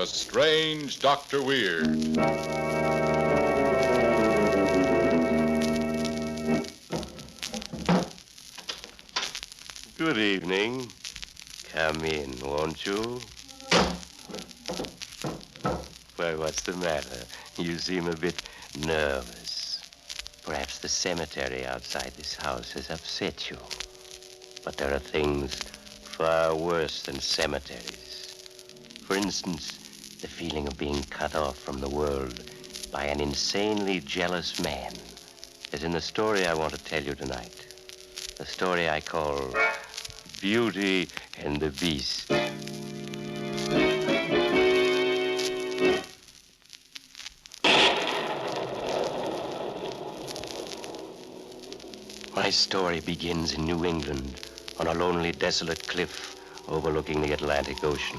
The Strange Dr. Weird. Good evening. Come in, won't you? Why, what's the matter? You seem a bit nervous. Perhaps the cemetery outside this house has upset you. But there are things far worse than cemeteries. For instance, the feeling of being cut off from the world by an insanely jealous man, as in the story I want to tell you tonight. The story I call Beauty and the Beast. My story begins in New England, on a lonely, desolate cliff overlooking the Atlantic Ocean.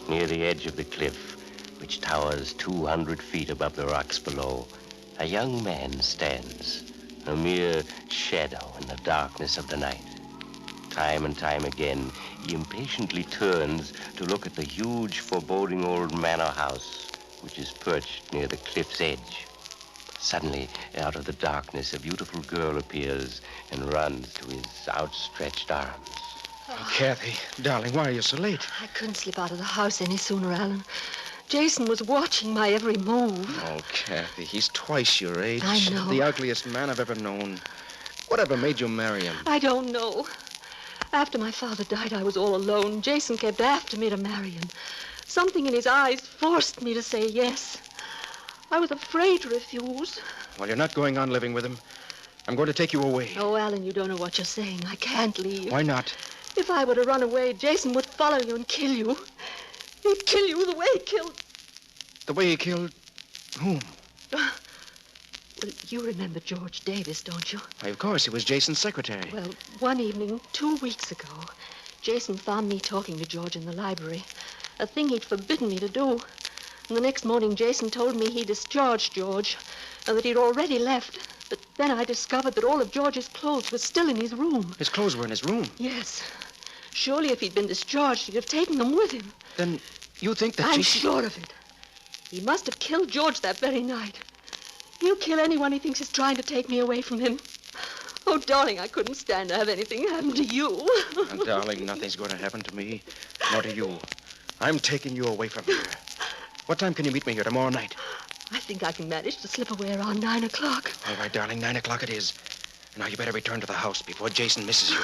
Near the edge of the cliff, which towers 200 feet above the rocks below, a young man stands, a mere shadow in the darkness of the night. Time and time again, he impatiently turns to look at the huge, foreboding old manor house, which is perched near the cliff's edge. Suddenly, out of the darkness, a beautiful girl appears and runs to his outstretched arms. Oh, Kathy, darling, why are you so late? I couldn't slip out of the house any sooner, Alan. Jason was watching my every move. Oh, Kathy, he's twice your age. I know. The ugliest man I've ever known. Whatever made you marry him? I don't know. After my father died, I was all alone. Jason kept after me to marry him. Something in his eyes forced me to say yes. I was afraid to refuse. Well, you're not going on living with him. I'm going to take you away. Oh, Alan, you don't know what you're saying. I can't leave. Why not? If I were to run away, Jason would follow you and kill you. He'd kill you the way he killed... The way he killed whom? Well, you remember George Davis, don't you? Why, of course. He was Jason's secretary. Well, one evening, 2 weeks ago, Jason found me talking to George in the library, a thing he'd forbidden me to do. And the next morning, Jason told me he discharged George and that he'd already left. But then I discovered that all of George's clothes were still in his room. His clothes were in his room? Yes. Surely if he'd been discharged, he'd have taken them with him. Then you think that I'm sure of it. He must have killed George that very night. He'll kill anyone he thinks is trying to take me away from him. Oh, darling, I couldn't stand to have anything happen to you. Oh, darling, nothing's going to happen to me, nor to you. I'm taking you away from here. What time can you meet me here tomorrow night? I think I can manage to slip away around 9 o'clock. All right, darling, 9 o'clock it is. Now you better return to the house before Jason misses you.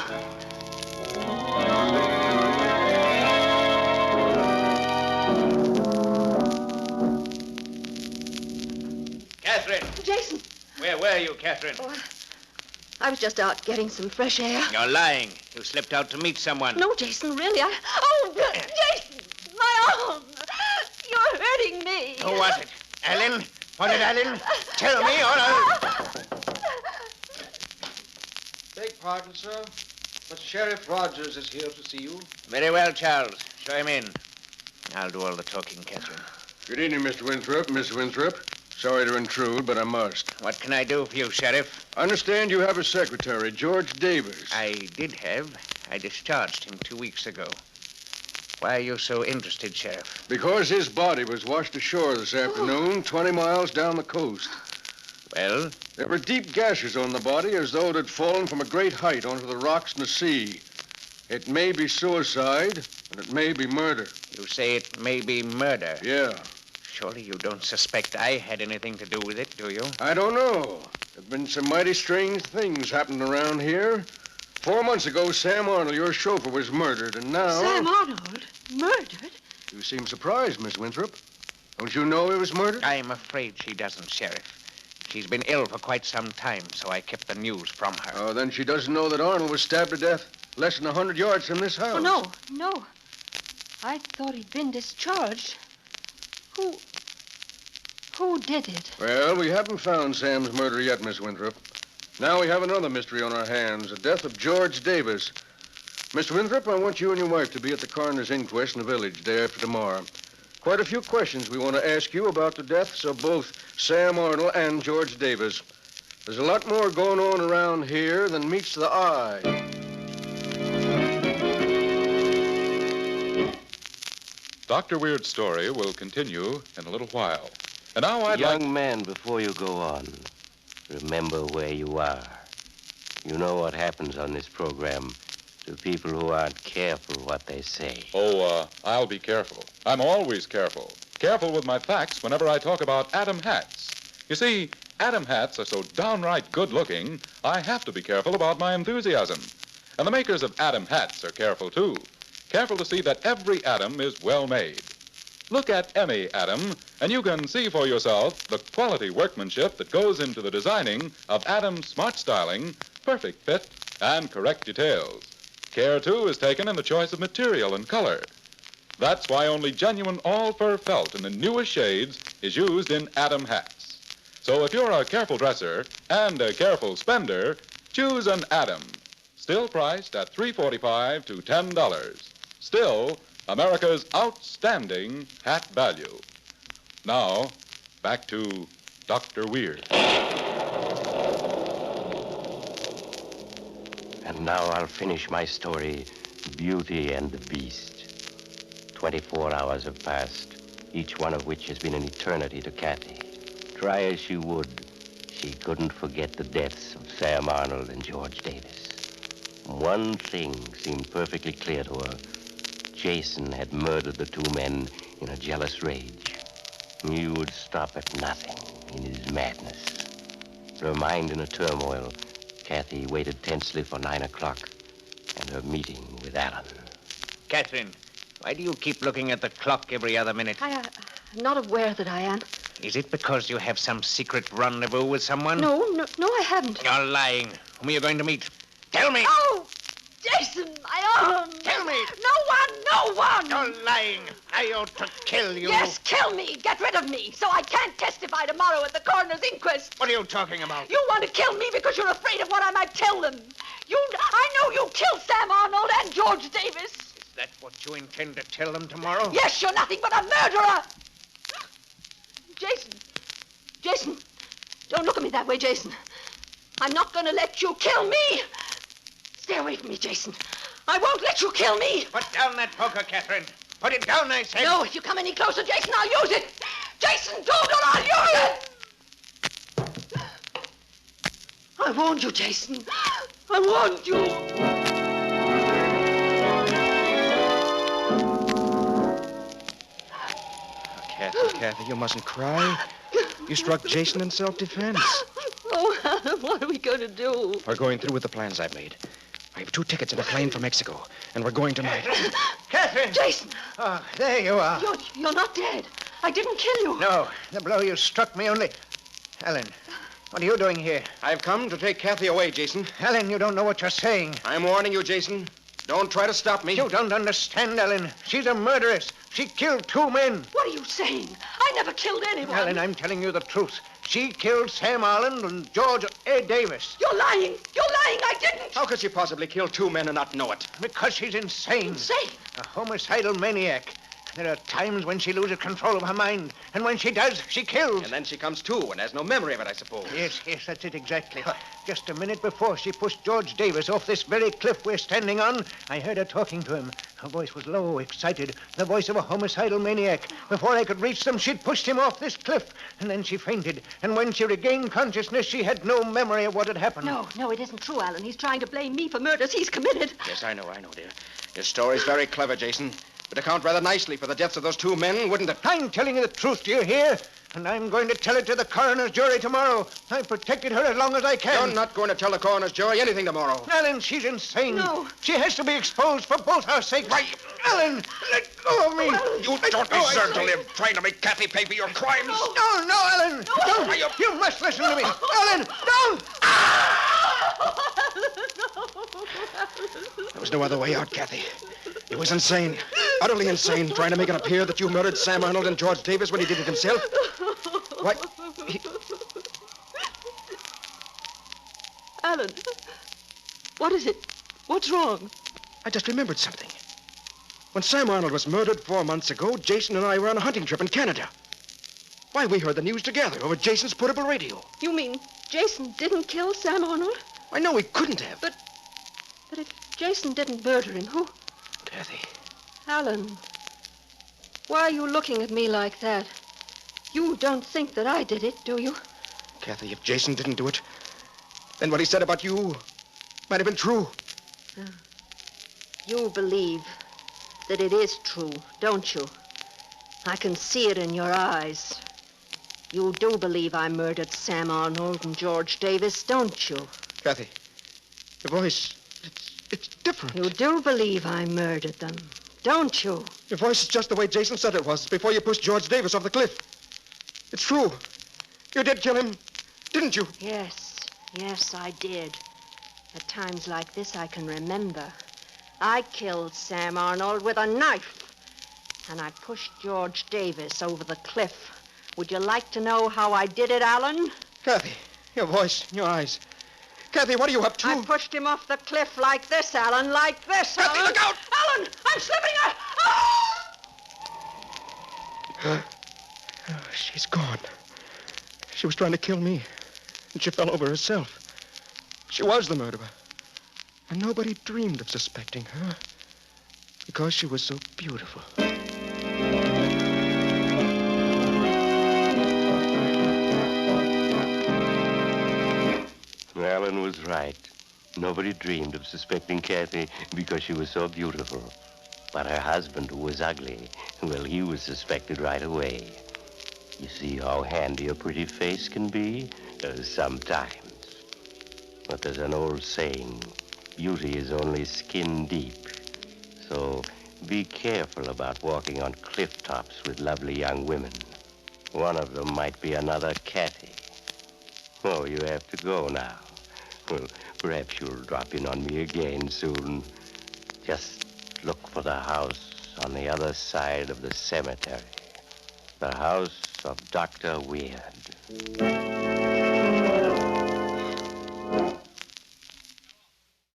Catherine! Jason! Where were you, Catherine? Oh, I was just out getting some fresh air. You're lying. You slipped out to meet someone. No, Jason, really. Oh, Jason! My arm! You're hurting me. Who was it? Ellen? Was it Ellen? Tell me or I'll... Beg pardon, sir, but Sheriff Rogers is here to see you. Very well, Charles. Show him in. I'll do all the talking, Catherine. Good evening, Mr. Winthrop. Miss Winthrop. Sorry to intrude, but I must. What can I do for you, Sheriff? I understand you have a secretary, George Davis. I did have. I discharged him 2 weeks ago. Why are you so interested, Sheriff? Because his body was washed ashore this afternoon, 20 miles down the coast. Well? There were deep gashes on the body as though it had fallen from a great height onto the rocks in the sea. It may be suicide, and it may be murder. You say it may be murder? Yeah. Surely you don't suspect I had anything to do with it, do you? I don't know. There've been some mighty strange things happening around here. 4 months ago, Sam Arnold, your chauffeur, was murdered, and now... Sam Arnold? Murdered? You seem surprised, Miss Winthrop. Don't you know he was murdered? I'm afraid she doesn't, Sheriff. She's been ill for quite some time, so I kept the news from her. Oh, then she doesn't know that Arnold was stabbed to death less than 100 yards from this house. Oh, no. I thought he'd been discharged. Who did it? Well, we haven't found Sam's murder yet, Miss Winthrop. Now we have another mystery on our hands, the death of George Davis. Mr. Winthrop, I want you and your wife to be at the coroner's inquest in the village day after tomorrow. Quite a few questions we want to ask you about the deaths of both Sam Arnold and George Davis. There's a lot more going on around here than meets the eye. Dr. Weird's story will continue in a little while. And now I'd like... Young man, before you go on, remember where you are. You know what happens on this program to people who aren't careful what they say. I'll be careful. I'm always careful. Careful with my facts whenever I talk about Atom hats. You see, Atom hats are so downright good-looking, I have to be careful about my enthusiasm. And the makers of Atom hats are careful, too. Careful to see that every atom is well made. Look at any atom, and you can see for yourself the quality workmanship that goes into the designing of Atom's smart styling, perfect fit, and correct details. Care, too, is taken in the choice of material and color. That's why only genuine all-fur felt in the newest shades is used in Atom hats. So if you're a careful dresser and a careful spender, choose an Atom. Still priced at $3.45 to $10. Still America's outstanding hat value. Now, back to Dr. Weird. And now I'll finish my story, Beauty and the Beast. 24 hours have passed, each one of which has been an eternity to Kathy. Try as she would, she couldn't forget the deaths of Sam Arnold and George Davis. One thing seemed perfectly clear to her. Jason had murdered the two men in a jealous rage. He would stop at nothing in his madness. Her mind in a turmoil, Kathy waited tensely for 9 o'clock and her meeting with Alan. Catherine, why do you keep looking at the clock every other minute? I'm not aware that I am. Is it because you have some secret rendezvous with someone? No, I haven't. You're lying. Whom are you going to meet? Tell me! Oh, Jason, my arm! Tell me! No one! You're lying. I ought to kill you. Yes, kill me. Get rid of me so I can't testify tomorrow at the coroner's inquest. What are you talking about? You want to kill me because you're afraid of what I might tell them. I know you killed Sam Arnold and George Davis. Is that what you intend to tell them tomorrow? Yes, you're nothing but a murderer. Jason, don't look at me that way, Jason. I'm not going to let you kill me. Stay away from me, Jason. I won't let you kill me. Put down that poker, Catherine. Put it down, I said. No, if you come any closer, Jason, I'll use it. Jason, don't, or I'll use it. I warned you, Jason. I warned you. Kathy, you mustn't cry. You struck Jason in self-defense. Oh, Alan, what are we going to do? We're going through with the plans I've made. I have 2 tickets in a plane for Mexico, and we're going tonight. Catherine! Jason! Oh, there you are. You're not dead. I didn't kill you. No, the blow you struck me only... Ellen, what are you doing here? I've come to take Kathy away, Jason. Ellen, you don't know what you're saying. I'm warning you, Jason. Don't try to stop me. You don't understand, Ellen. She's a murderess. She killed 2 men. What are you saying? I never killed anyone. Ellen, I'm telling you the truth. She killed Sam Arnold and George A. Davis. You're lying. I didn't. How could she possibly kill 2 men and not know it? Because she's insane. Insane? A homicidal maniac. There are times when she loses control of her mind, and when she does, she kills. And then she comes to and has no memory of it, I suppose. Yes, that's it exactly. Just a minute before she pushed George Davis off this very cliff we're standing on, I heard her talking to him. Her voice was low, excited, the voice of a homicidal maniac. Before I could reach them, she'd pushed him off this cliff, and then she fainted. And when she regained consciousness, she had no memory of what had happened. No, it isn't true, Alan. He's trying to blame me for murders he's committed. Yes, I know, dear. Your story's very clever, Jason. But account rather nicely for the deaths of those 2 men, wouldn't it? I'm telling you the truth, do you hear? And I'm going to tell it to the coroner's jury tomorrow. I've protected her as long as I can. You're not going to tell the coroner's jury anything tomorrow. Alan, she's insane. No. She has to be exposed for both our sakes. Why? Alan, let go of me. You don't deserve to live trying to make Kathy pay for your crimes. No, Alan. Don't. You must listen to me. Alan, don't. There was no other way out, Kathy. It was insane. Utterly insane, trying to make it appear that you murdered Sam Arnold and George Davis when he did it himself. Why, Alan, what is it? What's wrong? I just remembered something. When Sam Arnold was murdered 4 months ago, Jason and I were on a hunting trip in Canada. Why, we heard the news together over Jason's portable radio. You mean Jason didn't kill Sam Arnold? I know he couldn't have. But if Jason didn't murder him, who? Kathy. Alan. Why are you looking at me like that? You don't think that I did it, do you? Kathy, if Jason didn't do it, then what he said about you might have been true. You believe that it is true, don't you? I can see it in your eyes. You do believe I murdered Sam Arnold and George Davis, don't you? Kathy, your voice, it's different. You do believe I murdered them, don't you? Your voice is just the way Jason said it was before you pushed George Davis off the cliff. It's true. You did kill him, didn't you? Yes, I did. At times like this, I can remember. I killed Sam Arnold with a knife, and I pushed George Davis over the cliff. Would you like to know how I did it, Alan? Kathy, your voice, your eyes. Kathy, what are you up to? I pushed him off the cliff like this, Alan, like this, Kathy, Alan. look out! Alan, I'm slipping! She's gone. She was trying to kill me, and she fell over herself. She was the murderer. And nobody dreamed of suspecting her because she was so beautiful. Alan was right. Nobody dreamed of suspecting Kathy because she was so beautiful. But her husband, who was ugly, well, he was suspected right away. You see how handy a pretty face can be? Sometimes. But there's an old saying, beauty is only skin deep. So be careful about walking on cliff tops with lovely young women. One of them might be another Kathy. Oh, you have to go now. Well, perhaps you'll drop in on me again soon. Just look for the house on the other side of the cemetery. The house of Dr. Weird.